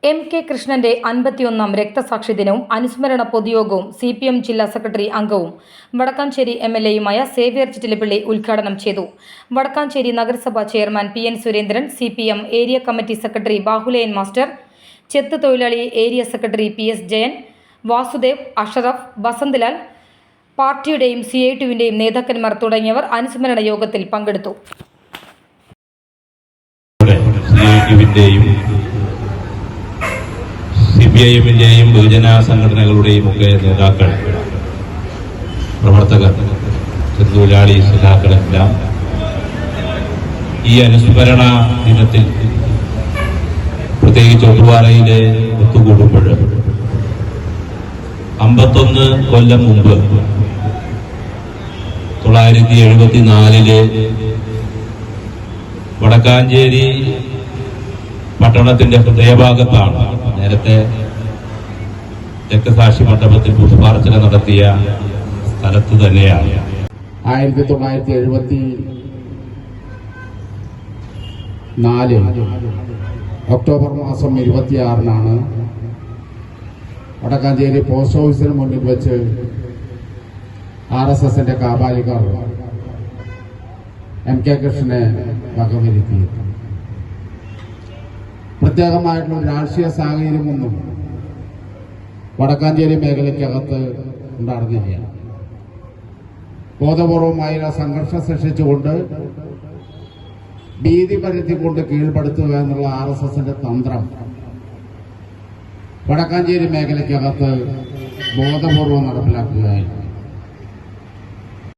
MK. കൃഷ്ണന്റെ 51ാം രക്തസാക്ഷി ദിനവും അനുസ്മരണ പൊതുയോഗവും CPM ജില്ലാ സെക്രട്ടറി അംഗവും വടക്കാഞ്ചേരി MLAയുമായ സേവ്യർ ചിറ്റിലപ്പള്ളി ഉദ്ഘാടനം ചെയ്തു. വടക്കാഞ്ചേരി നഗരസഭാ chairman PN Surendran, CPM area committee secretary Bahulayan master, ചെത്ത് തൊഴിലാളി area secretary PS Jayan, Vasudev, Ashraf, Vasanthalal, പാർട്ടിയുടെയും CITUവിന്റെയും നേതാക്കന്മാർ തുടങ്ങിയവർ അനുസ്മരണ യോഗത്തിൽ പങ്കെടുത്തു. CPIM-ന്റെയും ബഹുജന സംഘടനകളുടെയും ഒക്കെ നേതാക്കൾ, പ്രവർത്തകർ, തൊഴിലാളി സഖാക്കളെല്ലാം ഈ അനുസ്മരണ ദിനത്തിൽ പ്രത്യേകിച്ച് ഒട്ടുപാറയിലെ ഒത്തുകൂടുമ്പോൾ 51 കൊല്ലം മുമ്പ് 1974 വടക്കാഞ്ചേരി പട്ടണത്തിന്റെ ഹൃദയഭാഗത്താണ് നേരത്തെ രക്തസാക്ഷി മണ്ഡപത്തിൽ പുഷ്പാർച്ചന നടത്തിയ സ്ഥലത്ത് തന്നെയാണ് 1974 ഒക്ടോബർ മാസം 26-നാണ് വടക്കാഞ്ചേരി പോസ്റ്റ് ഓഫീസിന് മുന്നിൽ വെച്ച് RSSന്റെ കാപാലികർ M.K. കൃഷ്ണനെ വകവരുത്തി. പ്രത്യേകമായിട്ടുള്ള രാഷ്ട്രീയ സാഹചര്യമൊന്നും വടക്കാഞ്ചേരി മേഖലയ്ക്കകത്ത് ഉണ്ടായിരുന്നില്ല. ബോധപൂർവമായ സംഘർഷം സൃഷ്ടിച്ചുകൊണ്ട് ഭീതി പരത്തിക്കൊണ്ട് കീഴ്പ്പെടുത്തുക എന്നുള്ള RSSന്റെ തന്ത്രം വടക്കാഞ്ചേരി മേഖലയ്ക്കകത്ത് ബോധപൂർവം നടപ്പിലാക്കുകയായിരുന്നു.